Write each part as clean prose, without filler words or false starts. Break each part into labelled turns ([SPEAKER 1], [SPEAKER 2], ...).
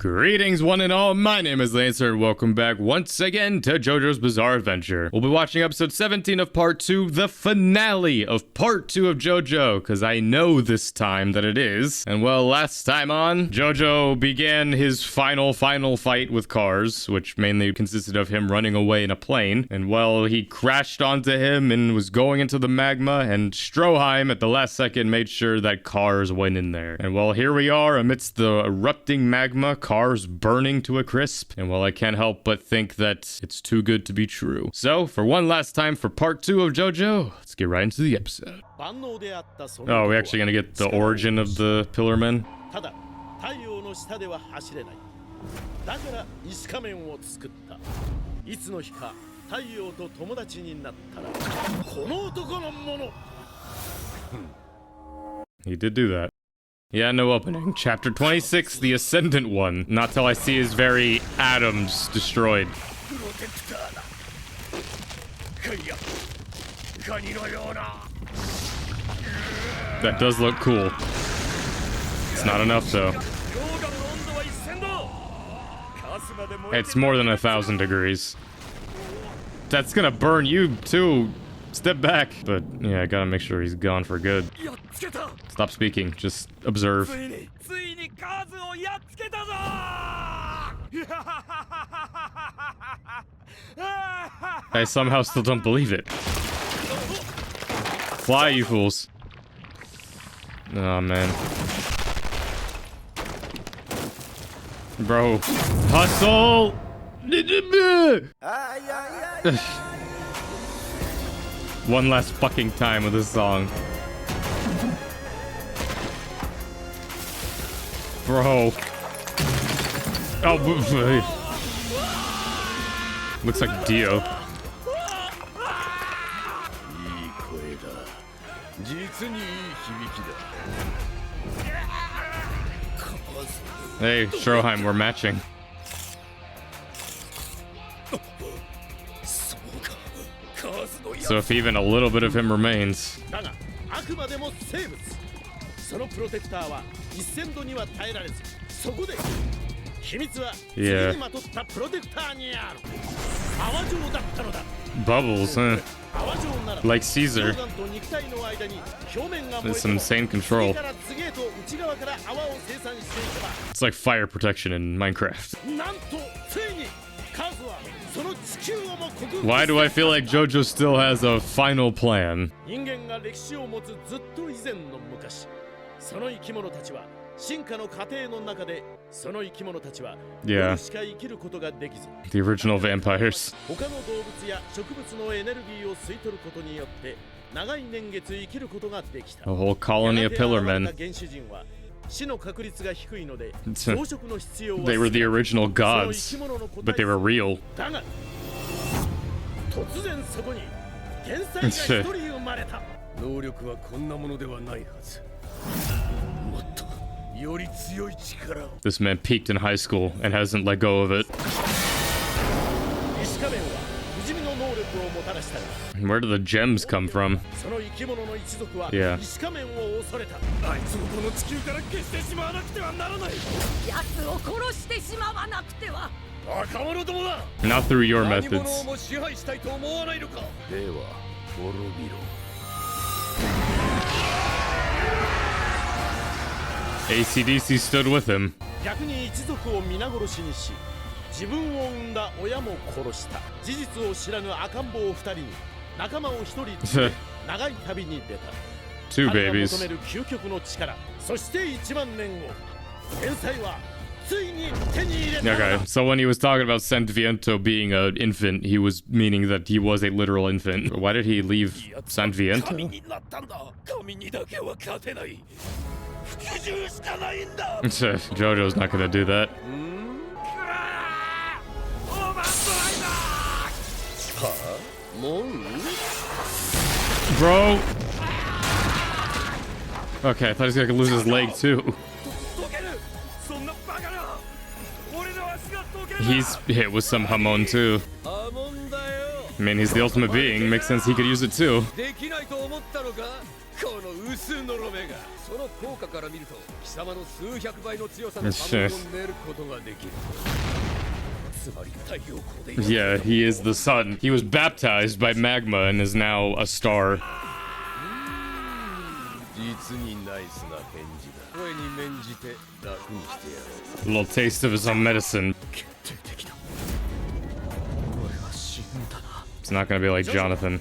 [SPEAKER 1] Greetings one and all, my name is Lancer and welcome back once again to JoJo's Bizarre Adventure. We'll be watching episode 17 of part 2, the finale of part 2 of JoJo, because I know this time that it is. And well, last time on, JoJo began his final fight with cars, which mainly consisted of him running away in a plane. And well, he crashed onto him and was going into the magma, and Stroheim at the last second made sure that cars went in there. And well, here we are amidst the erupting magma, cars burning to a crisp, and well, I can't help but think that it's too good to be true. So, for one last time for part 2 of JoJo, let's get right into the episode. Oh, we're actually gonna get the origin of the Pillarmen? He did do that. Yeah, no opening. Chapter 26, the Ascendant one. Not till I see his very atoms destroyed. That does look cool. It's not enough, though. It's more than 1,000 degrees. That's gonna burn you, too. Step back. But, yeah, I gotta make sure he's gone for good. Stop speaking. Just observe. I somehow still don't believe it. Fly, you fools. Oh, man. Bro. Hustle! One last fucking time with this song. Bro. Oh, looks like Dio. Hey, Stroheim, we're matching. So if even a little bit of him remains. Yeah. Bubbles, huh? Like Caesar. There's some insane control. It's like fire protection in Minecraft. Why do I feel like JoJo still has a final plan? Yeah. The original vampires. A whole colony of Pillarmen. They were the original gods, but they were real. This man peaked in high school and hasn't let go of it. Where do the gems come from? Yeah. Not through your methods. AC/DC stood with him. Two babies. Okay, so when he was talking about Sanviento being an infant, he was meaning that he was a literal infant. Why did he leave Sanviento? JoJo's not gonna do that. Bro. Okay, I thought he was gonna lose his leg too. He's hit with some Hamon too. I mean, he's the ultimate being. Makes sense he could use it too. Yeah, he is the sun. He was baptized by magma and is now a star. A little taste of his own medicine. It's not gonna be like Jonathan.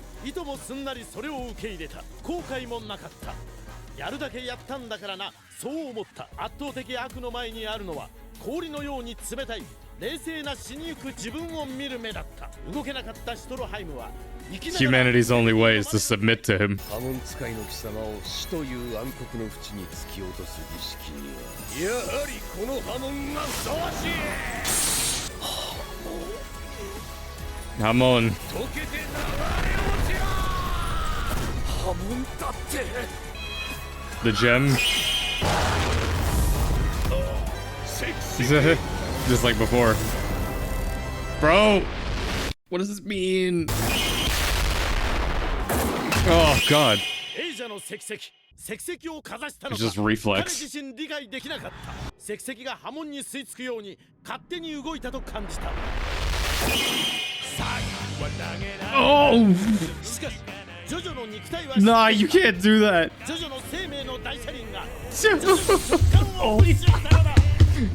[SPEAKER 2] やるだけやったんだからな、そう思った。圧倒的悪の前にあるのは氷のように冷たい冷静な死にゆく自分を見る目だった。動けなかったシュトロハイムは
[SPEAKER 1] Humanity's only way is to submit to him.
[SPEAKER 3] 波紋使いの貴様を死という暗黒の淵に突き落とす儀式にはやはりこの波紋がふさわしい。
[SPEAKER 1] 波紋。
[SPEAKER 3] 溶けて流れ落ちろ。波紋だって。
[SPEAKER 1] The gem. Just like before. Bro! What does this mean? Oh, God. It's just reflex. Oh! Nah, you can't do that. Oh.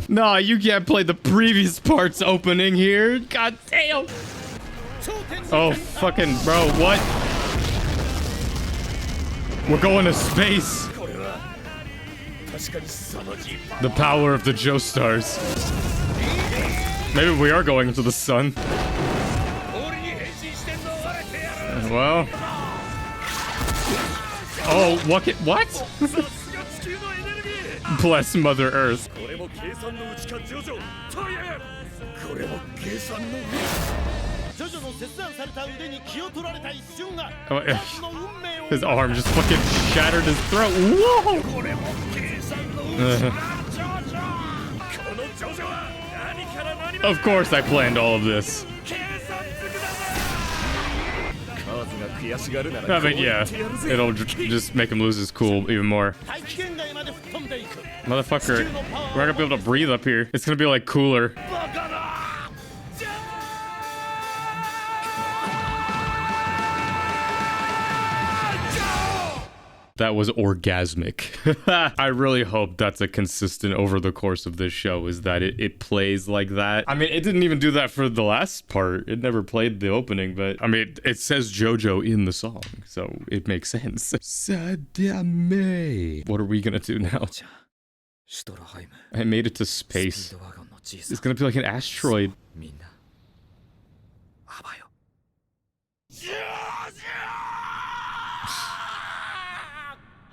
[SPEAKER 1] Nah, you can't play the previous part's opening here. God damn. Oh, fucking bro, what? We're going to space. The power of the Joestars. Maybe we are going into the sun. Well. Oh, what? What? Bless Mother Earth. His arm just fucking shattered his throat. Whoa! Of course I planned all of this. I mean, yeah, it'll just make him lose his cool even more. Motherfucker, we're not gonna be able to breathe up here. It's gonna be like cooler. That was orgasmic. I really hope that's a consistent over the course of this show, is that it plays like that. I mean, it didn't even do that for the last part. It never played the opening, but I mean, it says JoJo in the song, so it makes sense. Sadame. What are we gonna do now? I made it to space. It's gonna be like an asteroid.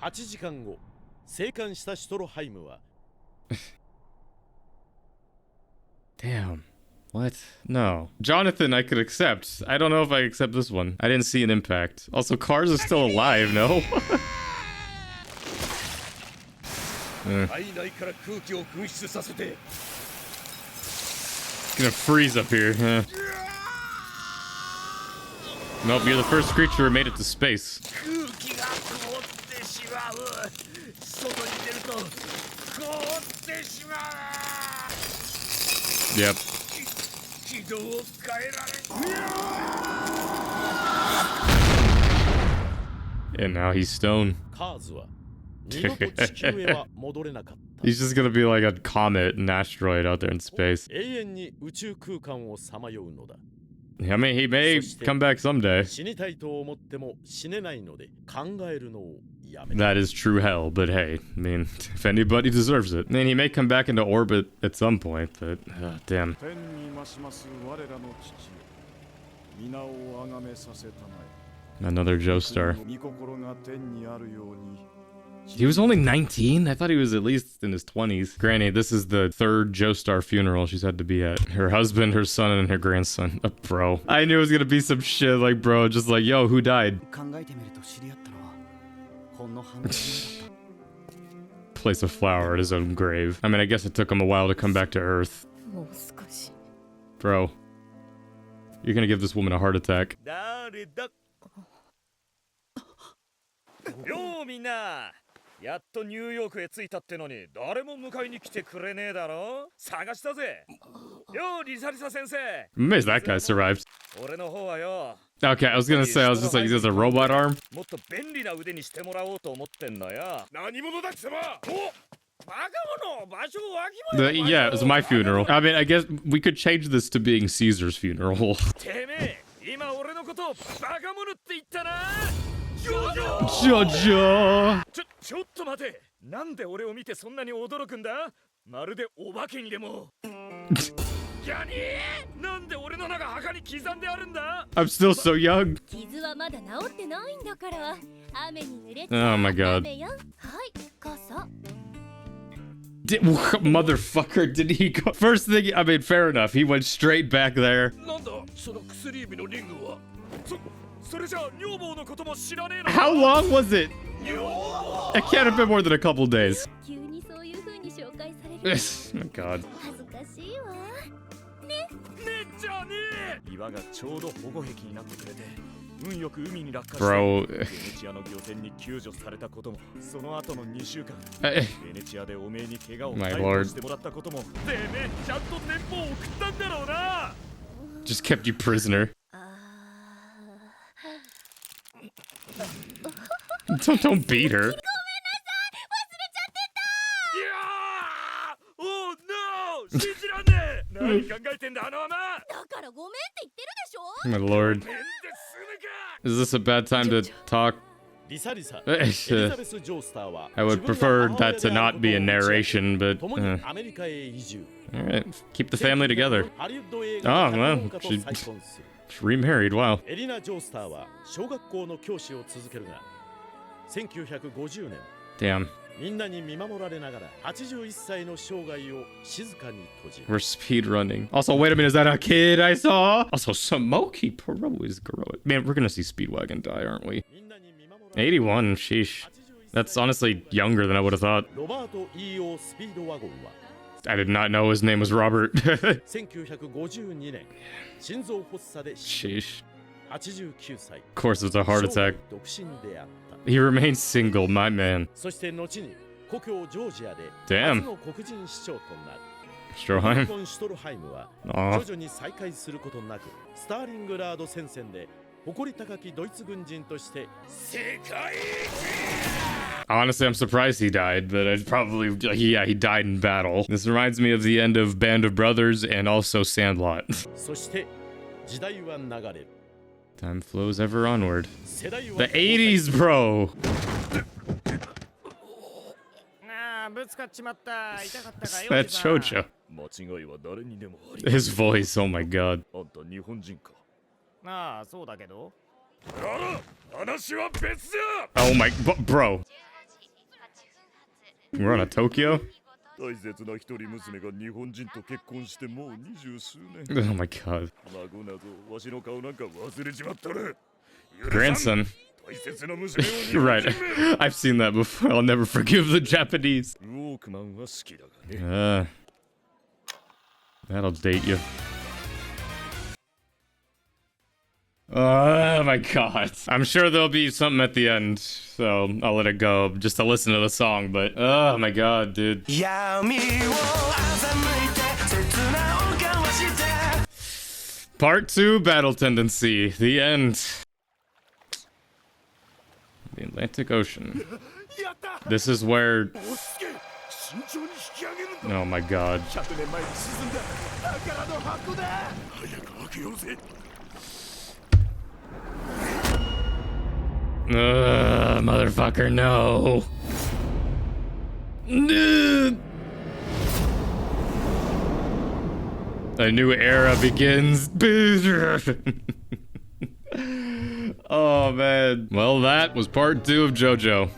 [SPEAKER 2] 8時間後、生還したシュトロハイムは
[SPEAKER 1] Damn. What? No. Jonathan, I could accept. I don't know if I accept this one. I didn't see an impact. Also, Cars is still alive, no? Gonna freeze up here, huh? Nope, you're the first creature who made it to space. Yep. And now he's stone. He's just gonna be like a comet, an asteroid out there in space. I mean, he may come back someday. That is true hell, but hey, I mean, if anybody deserves it. I mean, he may come back into orbit at some point, but damn. Another Joestar. He was only 19? I thought he was at least in his 20s. Granny, this is the third Joestar funeral she's had to be at. Her husband, her son, and her grandson. Bro. I knew it was gonna be some shit like, bro, just like, yo, who died? Place a flower at his own grave. I mean, I guess it took him a while to come back to Earth. Bro. You're gonna give this woman a heart attack.
[SPEAKER 4] ようみんなやっとニューヨークへ着いたってのに誰も迎えに来てくれねえだろ探したぜようリサリサ先生
[SPEAKER 1] I'm amazed that guy survived.
[SPEAKER 4] 俺の方はよ
[SPEAKER 1] Okay, I was gonna say, I was just like, he has a robot arm.
[SPEAKER 4] もっと便利な腕にしてもらおうと思ってんだよ何者だ貴様おバカ者場所を脇まで
[SPEAKER 1] Yeah, it was my funeral. I mean, I guess we could change this to being Caesar's funeral.
[SPEAKER 4] てめえ今俺のことをバカ者って言ったな
[SPEAKER 1] JoJo!
[SPEAKER 4] ちょっと待てなんで俺を見てそんなに驚くんだまるでお化けにでもやになんで俺の名が墓に刻んであるんだ
[SPEAKER 1] I'm still so young.
[SPEAKER 5] 傷はまだ治ってないんだから雨に濡れて
[SPEAKER 1] Oh my god.
[SPEAKER 5] 雨よはい傘
[SPEAKER 1] Motherfucker, did he go? First thing, I mean, fair enough. He went straight back there.
[SPEAKER 4] なんだその薬指のリングはそれじゃあ女房のことも知らねえの
[SPEAKER 1] How long was it? It can't have been more than a couple days.
[SPEAKER 5] 急にそういう風に紹介される
[SPEAKER 1] Oh my god.
[SPEAKER 5] 恥ずかしいわ
[SPEAKER 4] ねっちゃねえ岩がちょうど保護壁になってくれて運よく海に落下して
[SPEAKER 1] Bro.
[SPEAKER 4] ベネチアの漁船に救助されたこともその後の2週間
[SPEAKER 1] Eh,
[SPEAKER 4] ベネチアでおめえに怪我を
[SPEAKER 1] My
[SPEAKER 4] 解
[SPEAKER 1] lord.
[SPEAKER 4] 放してもらったこともてめえちゃんと年俸を送ったんだろうな
[SPEAKER 1] just kept you prisoner.
[SPEAKER 5] あ
[SPEAKER 1] Don't beat her.
[SPEAKER 4] いやーおーノー信じらんねえ何考えてんだあの穴
[SPEAKER 5] だからごめんって言ってるでしょ
[SPEAKER 1] My lord.
[SPEAKER 4] めんで済むか
[SPEAKER 1] Is this a bad time to talk?
[SPEAKER 2] リサリサ
[SPEAKER 1] Eh,
[SPEAKER 2] エリザベス・ジョースターは
[SPEAKER 1] I would prefer that to not be a narration, but
[SPEAKER 2] 共にアメリカへ移住
[SPEAKER 1] all right, keep the family together.
[SPEAKER 2] ハリウッド映画
[SPEAKER 1] Oh,
[SPEAKER 2] の
[SPEAKER 1] well,
[SPEAKER 2] 脚本家と再婚する
[SPEAKER 1] She's remarried. Wow.
[SPEAKER 2] エリナ・ジョースターは小学校の教師を続けるが1950年
[SPEAKER 1] Damn.
[SPEAKER 2] みんなに見守られながら81歳の生涯を静かに閉じる
[SPEAKER 1] We're speed running. Also, wait a minute, is that a kid I saw? Also, Smoky Pro is growing. Man, we're gonna see Speedwagon die, aren't we?
[SPEAKER 2] みんなに見守られ
[SPEAKER 1] 81, sheesh. That's honestly younger than I would have thought.
[SPEAKER 2] ロバート E.O. スピードワゴンは
[SPEAKER 1] I did not know his name was Robert.
[SPEAKER 2] 1952年心臓発作で死
[SPEAKER 1] Sheesh.
[SPEAKER 2] 89歳
[SPEAKER 1] Of course, it's a heart
[SPEAKER 2] 生涯
[SPEAKER 1] attack.
[SPEAKER 2] 独身であった
[SPEAKER 1] He remains single, my man.
[SPEAKER 2] そして後に故郷ジョージアで
[SPEAKER 1] Damn.
[SPEAKER 2] 初の黒人市長となる
[SPEAKER 1] Stroheim.
[SPEAKER 2] フォン・シュトルハイムは
[SPEAKER 1] Aw.
[SPEAKER 2] 徐々に再会することなくスターリングラード戦線で誇り高きドイツ軍人として世界
[SPEAKER 1] Honestly, I'm surprised he died, but I'd probably, yeah, he died in battle. This reminds me of the end of Band of Brothers and also Sandlot.
[SPEAKER 2] そして時代は流れる
[SPEAKER 1] Time flows ever onward.
[SPEAKER 2] 世代は
[SPEAKER 1] The 80s, bro.
[SPEAKER 4] ああぶつかっちまった痛かったかよ
[SPEAKER 1] That's JoJo.
[SPEAKER 4] 間違いは誰にでもあり
[SPEAKER 1] His voice, oh my god.
[SPEAKER 4] あんた日本人か
[SPEAKER 6] ああそうだけど
[SPEAKER 4] あら話は別だ
[SPEAKER 1] Oh my, bro. We're on a Tokyo?
[SPEAKER 4] 大切な一人娘が日本人と結婚してもう20数年
[SPEAKER 1] Oh my god.
[SPEAKER 4] 孫などわしの顔なんか忘れちまったる
[SPEAKER 1] Grandson.
[SPEAKER 4] 大切な娘を日
[SPEAKER 1] You're
[SPEAKER 4] 本
[SPEAKER 1] right.
[SPEAKER 4] 人
[SPEAKER 1] I've seen that before. I'll never forgive the Japanese.
[SPEAKER 4] ウォークマンは好きだがね
[SPEAKER 1] That'll date you. Oh my god. I'm sure there'll be something at the end, so I'll let it go just to listen to the song, but oh my god, dude. Part 2, Battle Tendency, the end. The Atlantic Ocean. This is where...
[SPEAKER 4] 慎重に引き上げるんだ
[SPEAKER 1] Oh my god.
[SPEAKER 4] 100年前に沈んだ宝の箱だ早く開けようぜ
[SPEAKER 1] Motherfucker, no. A new era begins. Oh man. Well, that was part 2 of JoJo.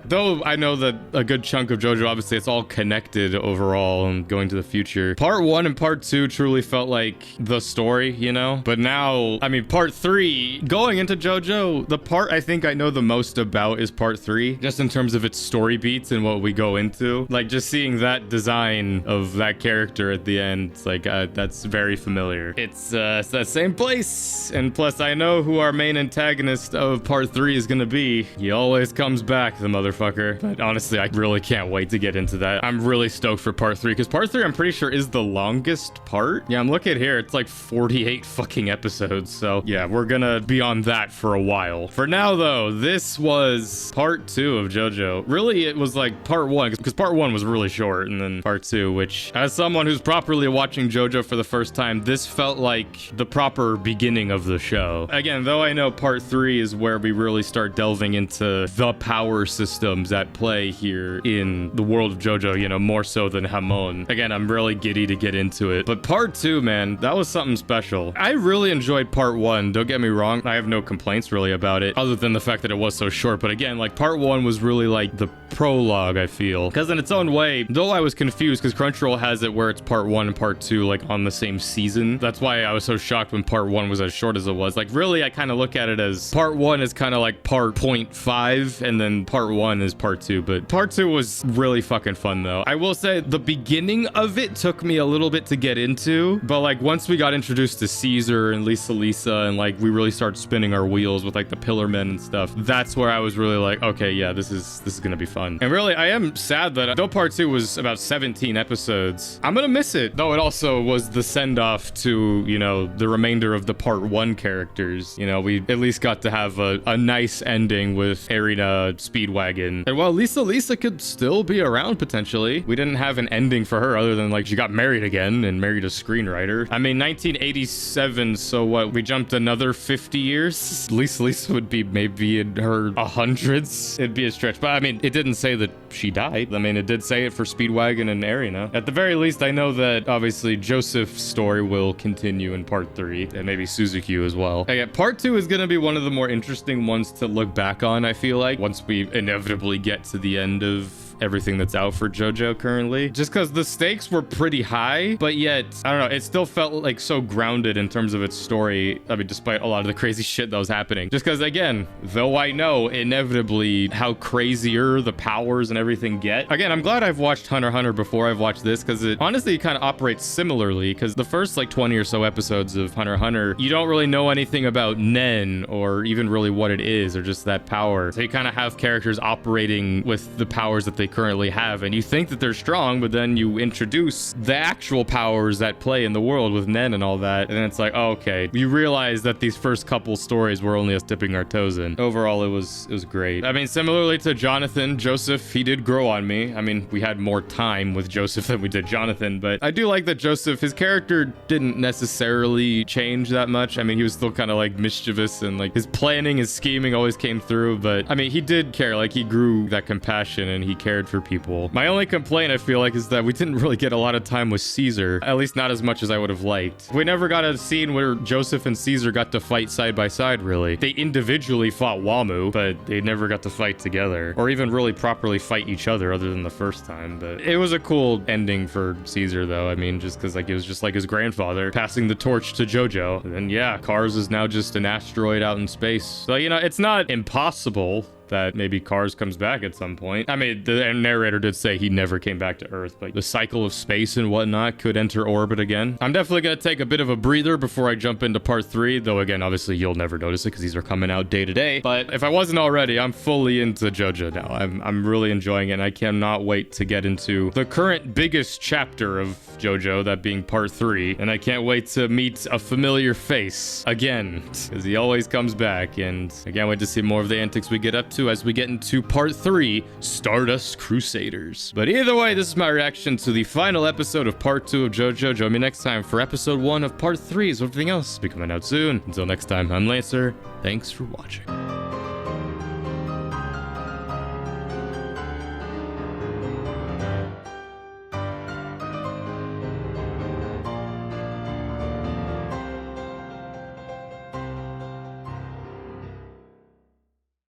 [SPEAKER 1] Though I know that a good chunk of JoJo, obviously, it's all connected overall and going to the future. Part 1 and part 2 truly felt like the story, you know? But now, I mean, part 3, going into JoJo, the part I think I know the most about is part 3, just in terms of its story beats and what we go into. Like, just seeing that design of that character at the end, it's like, that's very familiar. It's that same place, and plus I know who our our main antagonist of part 3 is gonna be. He always comes back, the motherfucker. But honestly, I really can't wait to get into that. I'm really stoked for part 3, because part 3, I'm pretty sure, is the longest part. Yeah, I'm looking here. It's like 48 fucking episodes. So yeah, we're gonna be on that for a while. For now, though, this was part 2 of JoJo. Really, it was like part 1, because part 1 was really short, and then part 2, which, as someone who's properly watching JoJo for the first time, this felt like the proper beginning of the show. Again, though I know part 3 is where we really start delving into the power systems at play here in the world of JoJo, you know, more so than Hamon. Again, I'm really giddy to get into it. But part 2, man, that was something special. I really enjoyed part 1. Don't get me wrong. I have no complaints really about it, other than the fact that it was so short. But again, like, part 1 was really like the prologue, I feel. Because in its own way, though I was confused, because Crunchyroll has it where it's part 1 and part 2, like, on the same season. That's why I was so shocked when part 1 was as short as it was. Like, really, I kind of look at it as part 1 is kind of like part 0.5, and then part 1 is part 2. But part 2 was really fucking fun, though. I will say the beginning of it took me a little bit to get into, but like once we got introduced to Caesar and Lisa and like we really started spinning our wheels with like the Pillar Men and stuff, that's where I was really like, okay, yeah, this is gonna be fun. And really, I am sad that though part 2 was about 17 episodes, I'm gonna miss it. Though it also was the send-off to, you know, the remainder of the part 1 characters. You know, we at least got to have a nice ending with Erina Speedwagon. And while Lisa could still be around potentially, we didn't have an ending for her other than like she got married again and married a screenwriter. I mean, 1987, so what, we jumped another 50 years? Lisa would be maybe in her 100s. It'd be a stretch, but I mean, it didn't say that she died. I mean, it did say it for Speedwagon and Erina. At the very least, I know that obviously Joseph's story will continue in part 3, and maybe Suzuki as well. Again, part 2 is going to be one of the more interesting ones to look back on, I feel like, once we inevitably get to the end of everything that's out for JoJo currently, just because the stakes were pretty high, but yet I don't know, it still felt like so grounded in terms of its story. I mean, despite a lot of the crazy shit that was happening, just because again, though I know inevitably how crazier the powers and everything get. Again, I'm glad I've watched Hunter x Hunter before I've watched this, because it honestly kind of operates similarly, because the first like 20 or so episodes of Hunter x Hunter, you don't really know anything about Nen or even really what it is or just that power. So you kind of have characters operating with the powers that they currently have, and you think that they're strong, but then you introduce the actual powers that play in the world with Nen and all that, and then it's like, oh, okay, you realize that these first couple stories were only us dipping our toes in. Overall, it was great. I mean, similarly to Jonathan, Joseph, he did grow on me. I mean, we had more time with Joseph than we did Jonathan, but I do like that Joseph, his character didn't necessarily change that much. I mean, he was still kind of like mischievous, and like his planning, his scheming always came through, but I mean, he did care. Like, he grew that compassion and he cared for people. My only complaint, I feel like, is that we didn't really get a lot of time with Caesar, at least not as much as I would have liked. We never got a scene where Joseph and Caesar got to fight side by side, really. They individually fought Wamu, but they never got to fight together, or even really properly fight each other than the first time. But it was a cool ending for Caesar, though. I mean, just because like it was just like his grandfather passing the torch to JoJo, and then yeah, Cars is now just an asteroid out in space. So, you know, it's not impossible that maybe Cars comes back at some point. I mean, the narrator did say he never came back to Earth, but the cycle of space and whatnot could enter orbit again. I'm definitely gonna take a bit of a breather before I jump into part 3, though again, obviously you'll never notice it because these are coming out day to day. But if I wasn't already, I'm fully into JoJo now. I'm really enjoying it, and I cannot wait to get into the current biggest chapter of JoJo, that being part 3. And I can't wait to meet a familiar face again, because he always comes back, and I can't wait to see more of the antics we get up to as we get into part 3, Stardust Crusaders. But either way, this is my reaction to the final episode of part 2 of JoJo. Join me next time for episode 1 of part 3, so everything else will be coming out soon. Until next time, I'm Lancer. Thanks for watching.